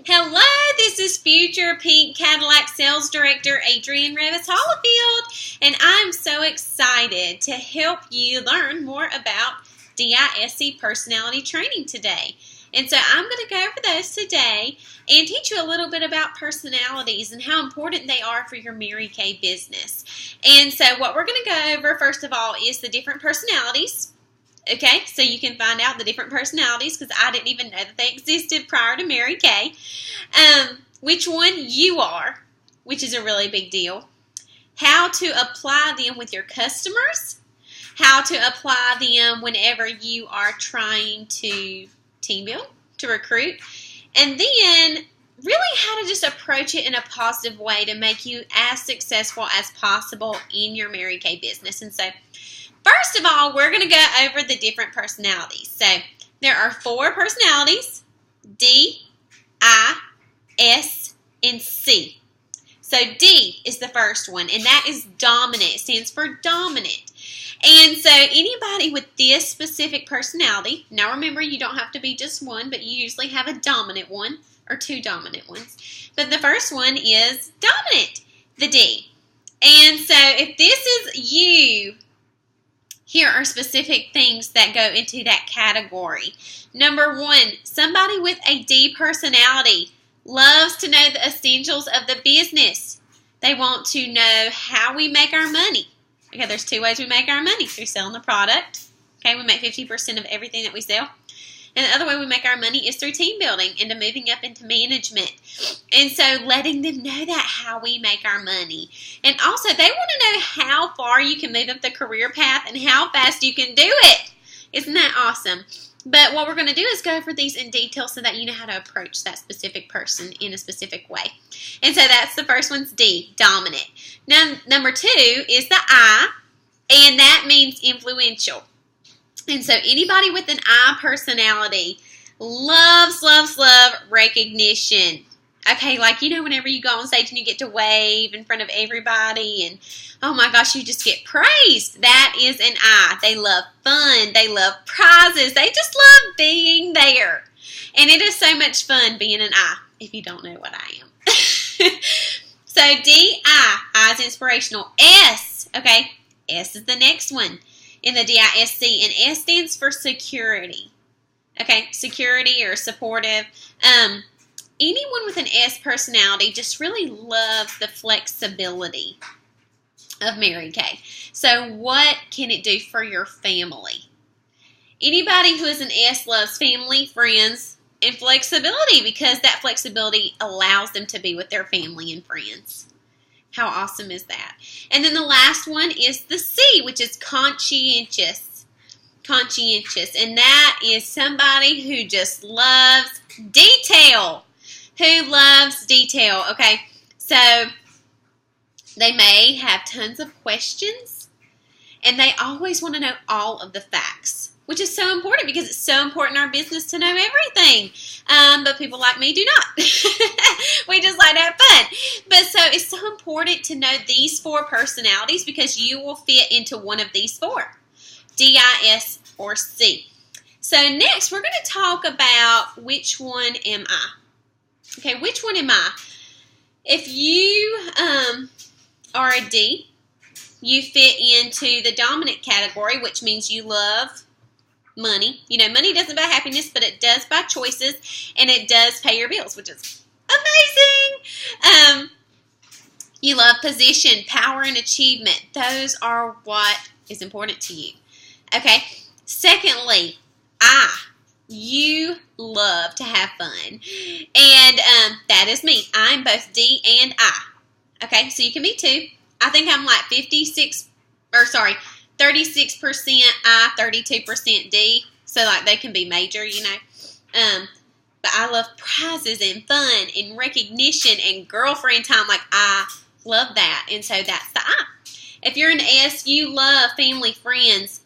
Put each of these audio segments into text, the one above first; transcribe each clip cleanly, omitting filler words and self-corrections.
Hello, this is future Pink Cadillac Sales Director Adrienne Revis Hollifield, and I'm so excited to help you learn more about DISC personality training today. And so I'm going to go over those today and teach you a little bit about personalities and how important they are for your Mary Kay business. And so what we're going to go over, first of all, is the different personalities. Okay, so you can find out the different personalities because I didn't even know that they existed prior to Mary Kay. Which one you are, which is a really big deal. How to apply them with your customers. How to apply them whenever you are trying to team build, to recruit. And then really how to just approach it in a positive way to make you as successful as possible in your Mary Kay business. And so first of all, we're going to go over the different personalities. So there are 4 personalities, D, I, S, and C. So D is the first one, and that is dominant. It stands for dominant. And so anybody with this specific personality, now remember you don't have to be just one, but you usually have a dominant one or 2 dominant ones. But the first one is dominant, the D. And so if this is you, here are specific things that go into that category. Number 1, somebody with a D personality loves to know the essentials of the business. They want to know how we make our money. Okay, there's 2 ways we make our money. Through selling the product. Okay, we make 50% of everything that we sell. And the other way we make our money is through team building and to moving up into management. And so letting them know that how we make our money. And also they want to know how far you can move up the career path and how fast you can do it. Isn't that awesome? But what we're going to do is go over these in detail so that you know how to approach that specific person in a specific way. And so that's the first one's D, dominant. Now, number 2 is the I, and that means influential. And so anybody with an I personality loves recognition. Okay, like, you know, whenever you go on stage and you get to wave in front of everybody and, oh my gosh, you just get praised. That is an I. They love fun. They love prizes. They just love being there. And it is so much fun being an I, if you don't know what I am. So D, I is inspirational. S, okay, S is the next one in the DISC, and S stands for security. Okay, security or supportive. Anyone with an S personality just really loves the flexibility of Mary Kay. So what can it do for your family? Anybody who is an S loves family, friends, and flexibility because that flexibility allows them to be with their family and friends. How awesome is that? And then the last one is the C, which is conscientious. Conscientious. And that is somebody who just loves detail. Who loves detail? Okay, so they may have tons of questions, and they always want to know all of the facts, which is so important because it's so important in our business to know everything. But people like me do not. We just like to have fun. But so it's so important to know these 4 personalities because you will fit into one of these 4, D, I, S, or C. So next we're going to talk about which one am I. Okay, which one am I? If you are a D, you fit into the dominant category, which means you love money. You know, money doesn't buy happiness, but it does buy choices, and it does pay your bills, which is amazing. You love position, power, and achievement. Those are what is important to you. Okay, secondly, you love to have fun. And that is me. I'm both D and I. Okay, so you can be too. I think I'm like 36% I, 32% D. So like they can be major, you know. But I love prizes and fun and recognition and girlfriend time. Like I love that. And so that's the I. If you're an S, you love family, friends,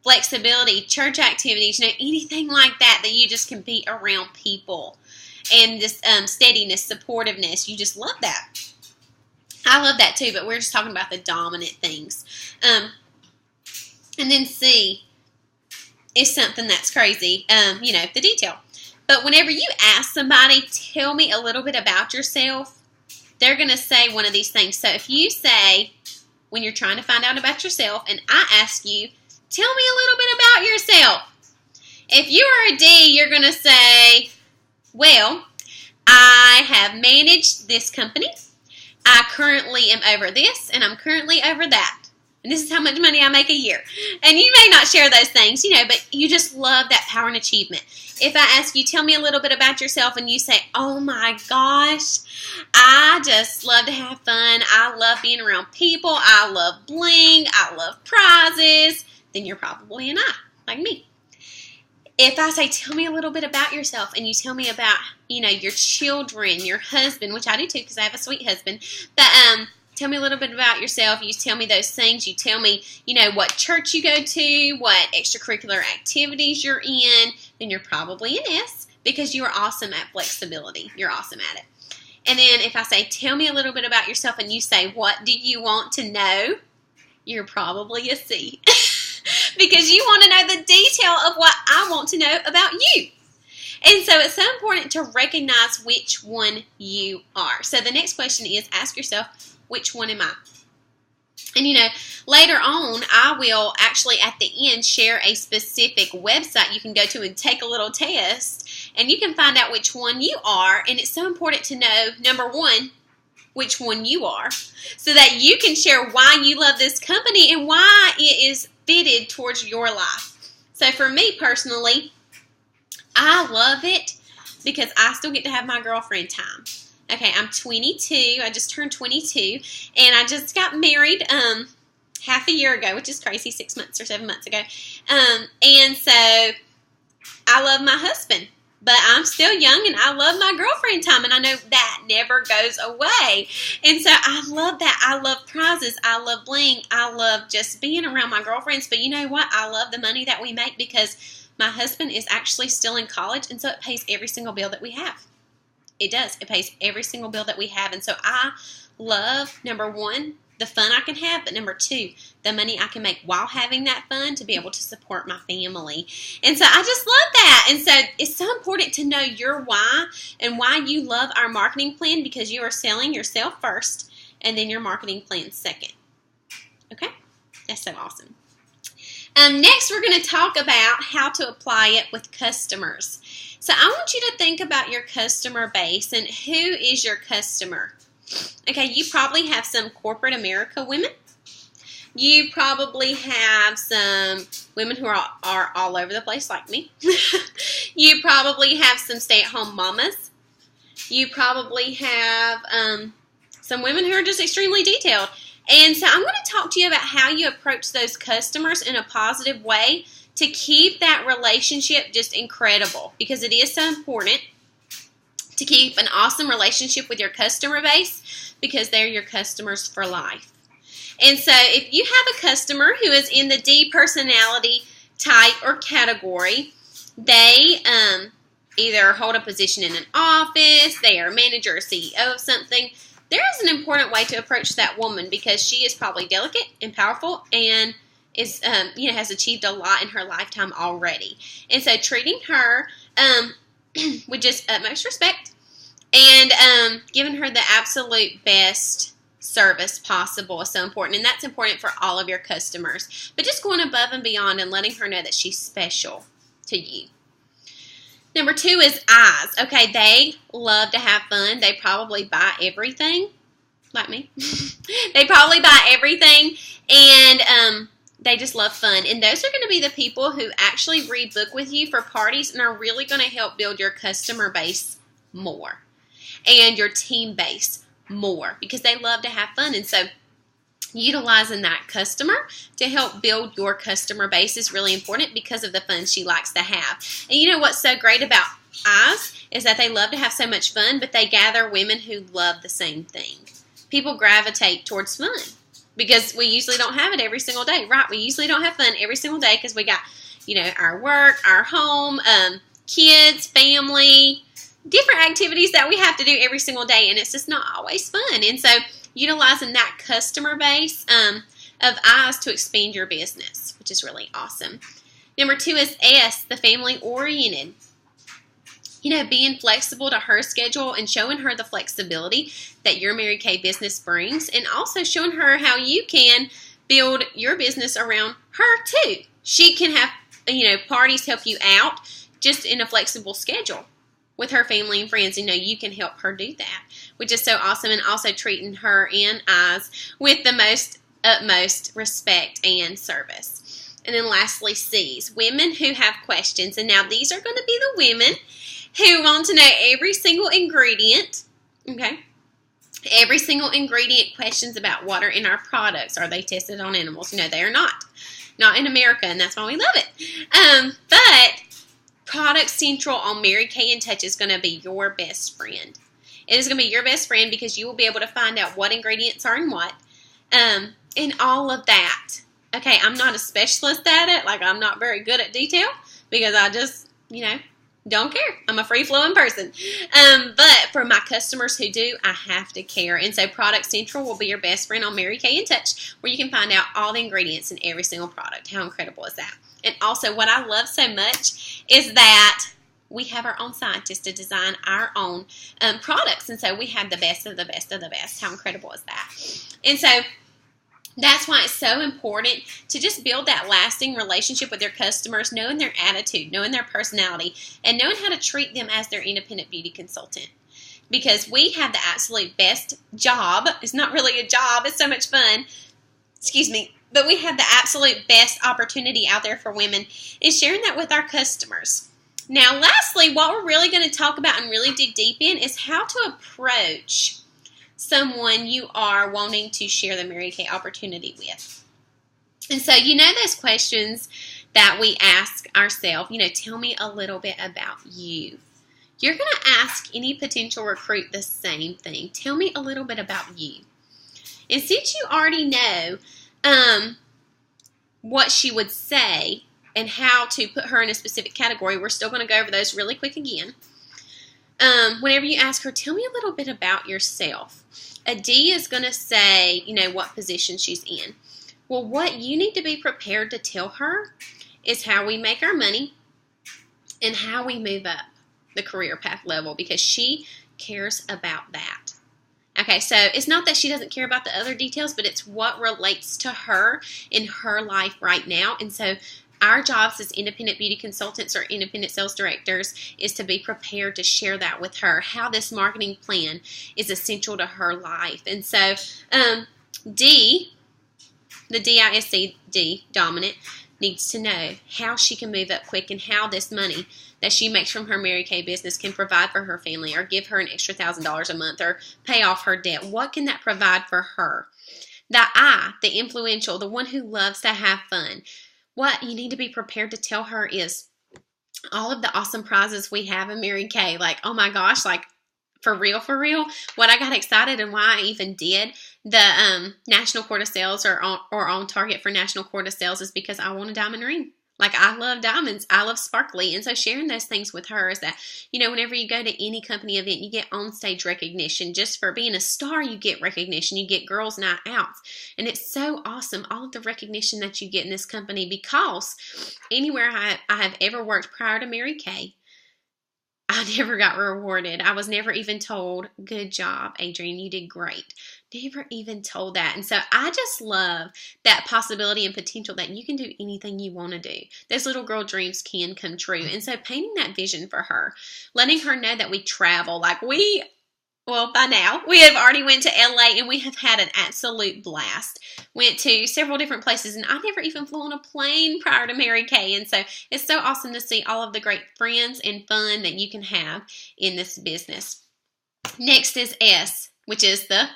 flexibility, church activities, you know, anything like that you just can be around people. And this steadiness, supportiveness, you just love that. I love that too, but we're just talking about the dominant things. And then C is something that's crazy, you know, the detail. But whenever you ask somebody, tell me a little bit about yourself, they're going to say one of these things. So if you say, when you're trying to find out about yourself, and I ask you, tell me a little bit about yourself. If you are a D, you're going to say, well, I have managed this company. I currently am over this, and I'm currently over that. And this is how much money I make a year. And you may not share those things, but you just love that power and achievement. If I ask you, tell me a little bit about yourself, and you say, oh my gosh, I just love to have fun. I love being around people. I love bling. I love prizes. Then you're probably an I, like me. If I say, tell me a little bit about yourself, and you tell me about, your children, your husband, which I do too because I have a sweet husband, but tell me a little bit about yourself. You tell me those things. You tell me, what church you go to, what extracurricular activities you're in, then you're probably an S because you are awesome at flexibility. You're awesome at it. And then if I say, tell me a little bit about yourself, and you say, what do you want to know? You're probably a C. Because you want to know the detail of what I want to know about you. And so it's so important to recognize which one you are. So the next question is, ask yourself, which one am I? And later on, I will actually at the end share a specific website you can go to and take a little test. And you can find out which one you are. And it's so important to know, number one, which one you are, so that you can share why you love this company and why it is fitted towards your life. So for me personally, I love it because I still get to have my girlfriend time. Okay, I'm 22. I just turned 22, and I just got married half a year ago, which is crazy, 6 months or 7 months ago. And so I love my husband. But I'm still young, and I love my girlfriend time, and I know that never goes away. And so I love that. I love prizes. I love bling. I love just being around my girlfriends. But you know what? I love the money that we make because my husband is actually still in college, and so it pays every single bill that we have. It does. It pays every single bill that we have. And so I love, number one, the fun I can have, but number two, the money I can make while having that fun to be able to support my family. And so I just love that. And so it's so important to know your why and why you love our marketing plan, because you are selling yourself first and then your marketing plan second. Okay? That's so awesome. Next, we're going to talk about how to apply it with customers. So I want you to think about your customer base and who is your customer. Okay, you probably have some corporate America women. You probably have some women who are all over the place like me. You probably have some stay-at-home mamas. You probably have some women who are just extremely detailed. And so I'm going to talk to you about how you approach those customers in a positive way to keep that relationship just incredible, because it is so important to keep an awesome relationship with your customer base because they're your customers for life. And so if you have a customer who is in the D personality type or category, they either hold a position in an office, they are a manager or CEO of something, there is an important way to approach that woman because she is probably delicate and powerful and is has achieved a lot in her lifetime already. And so treating her with just utmost respect and giving her the absolute best service possible is so important. And that's important for all of your customers. But just going above and beyond and letting her know that she's special to you. Number two is eyes. Okay, they love to have fun. They probably buy everything, like me. They probably buy everything, and they just love fun. And those are going to be the people who actually rebook with you for parties and are really going to help build your customer base more and your team base more because they love to have fun. And so utilizing that customer to help build your customer base is really important because of the fun she likes to have. And you know what's so great about eyes is that they love to have so much fun, but they gather women who love the same thing. People gravitate towards fun because we usually don't have it every single day, right? We usually don't have fun every single day because we got, our work, our home, kids, family, different activities that we have to do every single day, and it's just not always fun. And so utilizing that customer base of eyes to expand your business, which is really awesome. Number two is S, the family-oriented. being flexible to her schedule and showing her the flexibility that your Mary Kay business brings, and also showing her how you can build your business around her too. She can have, parties help you out just in a flexible schedule with her family and friends. You can help her do that, which is so awesome. And also treating her and eyes with the utmost respect and service. And then lastly, C's, women who have questions. And now these are going to be the women who want to know every single ingredient, okay? Every single ingredient, questions about what are in our products. Are they tested on animals? No, they are not. Not in America, and that's why we love it. But Product Central on Mary Kay in Touch is going to be your best friend. It is going to be your best friend because you will be able to find out what ingredients are in what, and all of that. Okay, I'm not a specialist at it. Like, I'm not very good at detail because I just, don't care. I'm a free-flowing person. But for my customers who do, I have to care. And so Product Central will be your best friend on Mary Kay in Touch, where you can find out all the ingredients in every single product. How incredible is that? And also, what I love so much is that we have our own scientists to design our own products. And so we have the best of the best of the best. How incredible is that? And so that's why it's so important to just build that lasting relationship with your customers, knowing their attitude, knowing their personality, and knowing how to treat them as their independent beauty consultant. Because we have the absolute best job. It's not really a job. It's so much fun. But we have the absolute best opportunity out there for women is sharing that with our customers. Now, lastly, what we're really going to talk about and really dig deep in is how to approach someone you are wanting to share the Mary Kay opportunity with. And so, those questions that we ask ourselves, tell me a little bit about you. You're going to ask any potential recruit the same thing. Tell me a little bit about you. And since you already know what she would say and how to put her in a specific category, we're still going to go over those really quick again. Whenever you ask her, tell me a little bit about yourself. A D is going to say, what position she's in. Well, what you need to be prepared to tell her is how we make our money and how we move up the career path level, because she cares about that. Okay, so it's not that she doesn't care about the other details, but it's what relates to her in her life right now. And so our jobs as independent beauty consultants or independent sales directors is to be prepared to share that with her, how this marketing plan is essential to her life. And so D, the DISC, dominant, needs to know how she can move up quick and how this money that she makes from her Mary Kay business can provide for her family or give her an extra $1,000 a month or pay off her debt. What can that provide for her? The I, the influential, the one who loves to have fun. What you need to be prepared to tell her is all of the awesome prizes we have in Mary Kay. Like, oh my gosh, like for real, what I got excited and why I even did the National Court of Sales or on target for National Court of Sales is because I want a diamond ring. Like, I love diamonds. I love sparkly. And so sharing those things with her is that, whenever you go to any company event, you get on-stage recognition. Just for being a star, you get recognition. You get girls' night outs. And it's so awesome, all of the recognition that you get in this company, because anywhere I have ever worked prior to Mary Kay, I never got rewarded. I was never even told, good job, Adrienne, you did great. Never even told that. And so I just love that possibility and potential that you can do anything you want to do. Those little girl dreams can come true. And so painting that vision for her, letting her know that we travel, by now, we have already went to LA and we have had an absolute blast. Went to several different places and I never even flew on a plane prior to Mary Kay. And so it's so awesome to see all of the great friends and fun that you can have in this business. Next is S, which is the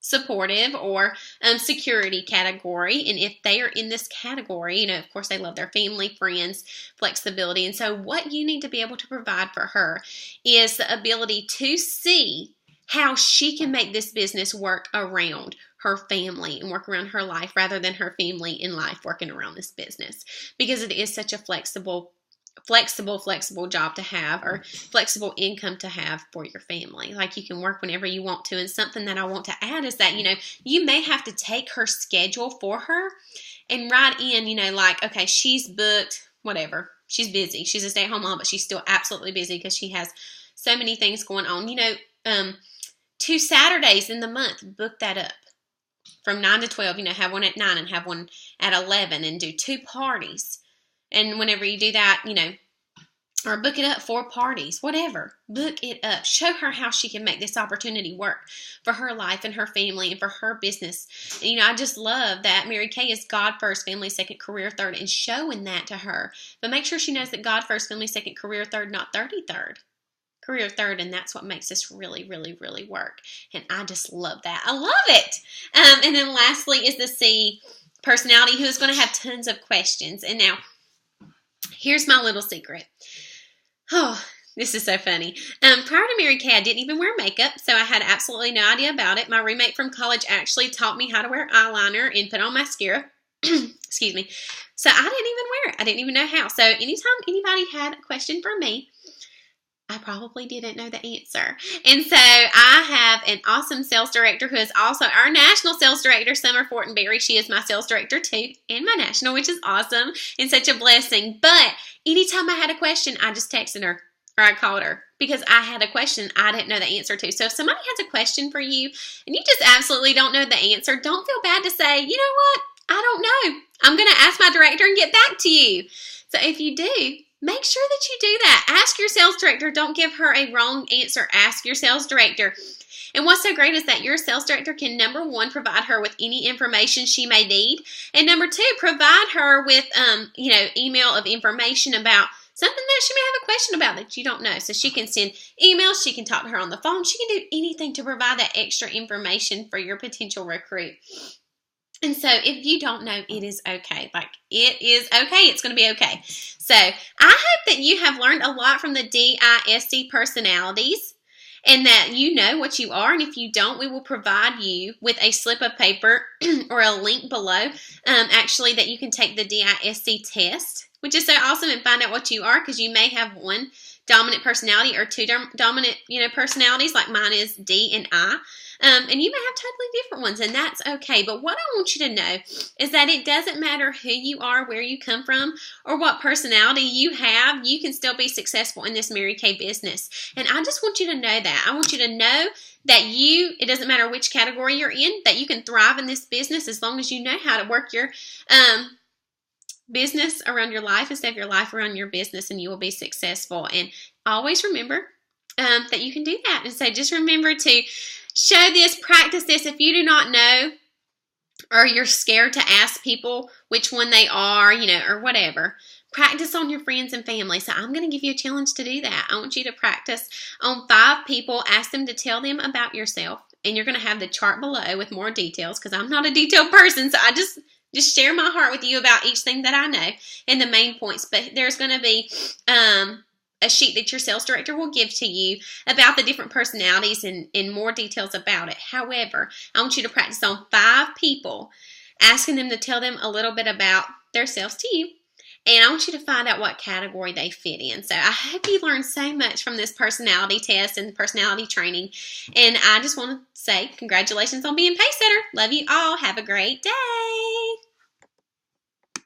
supportive or security category. And if they are in this category, of course, they love their family, friends, flexibility. And so what you need to be able to provide for her is the ability to see how she can make this business work around her family and work around her life rather than her family in life working around this business, because it is such a flexible job to have, or flexible income to have for your family. Like, you can work whenever you want to. And something that I want to add is that, you may have to take her schedule for her and write in, okay, she's booked, whatever. She's busy. She's a stay-at-home mom, but she's still absolutely busy because she has so many things going on. 2 Saturdays in the month, book that up. From 9 to 12, have one at 9 and have one at 11 and do 2 parties. And whenever you do that, or book it up 4 parties, whatever. Book it up. Show her how she can make this opportunity work for her life and her family and for her business. And, I just love that Mary Kay is God first, family second, career third, and showing that to her. But make sure she knows that God first, family second, career third, not 33rd. Career third, and that's what makes this really, really, really work. And I just love that. I love it. And then lastly is the C personality, who is going to have tons of questions. And now, here's my little secret. Oh, this is so funny. Prior to Mary Kay, I didn't even wear makeup, so I had absolutely no idea about it. My roommate from college actually taught me how to wear eyeliner and put on mascara. Excuse me. So I didn't even wear it. I didn't even know how. So anytime anybody had a question for me, I probably didn't know the answer. And so I have an awesome sales director who is also our national sales director, Summer Fortenberry. She is my sales director too, and my national, which is awesome and such a blessing. But anytime I had a question, I just texted her or I called her because I had a question I didn't know the answer to. So if somebody has a question for you and you just absolutely don't know the answer, don't feel bad to say, you know what? I don't know. I'm going to ask my director and get back to you. So if you do, make sure that you do that. Ask your sales director. Don't give her a wrong answer. Ask your sales director. And what's so great is that your sales director can, number 1, provide her with any information she may need. And number 2, provide her with, email of information about something that she may have a question about that you don't know. So she can send emails. She can talk to her on the phone. She can do anything to provide that extra information for your potential recruit. And so if you don't know, it is okay. It is okay. It's going to be okay. So I hope that you have learned a lot from the DISC personalities and that you know what you are. And if you don't, we will provide you with a slip of paper or a link below, actually, that you can take the DISC test, which is so awesome, and find out what you are, because you may have one dominant personality or 2 dominant, personalities, like mine is D and I. And you may have totally different ones, and that's okay. But what I want you to know is that it doesn't matter who you are, where you come from, or what personality you have. You can still be successful in this Mary Kay business. And I just want you to know that. I want you to know that it doesn't matter which category you're in, that you can thrive in this business as long as you know how to work your business around your life instead of your life around your business, and you will be successful. And always remember that you can do that. And so just remember to show this, practice this. If you do not know, or you're scared to ask people which one they are, or whatever, practice on your friends and family. So I'm going to give you a challenge to do that. I want you to practice on 5 people. Ask them to tell them about yourself. And you're going to have the chart below with more details, because I'm not a detailed person. So I just share my heart with you about each thing that I know and the main points. But there's going to be a sheet that your sales director will give to you about the different personalities and more details about it. However, I want you to practice on 5 people, asking them to tell them a little bit about themselves to you. And I want you to find out what category they fit in. So I hope you learned so much from this personality test and personality training. And I just want to say congratulations on being Pacesetter. Love you all. Have a great day.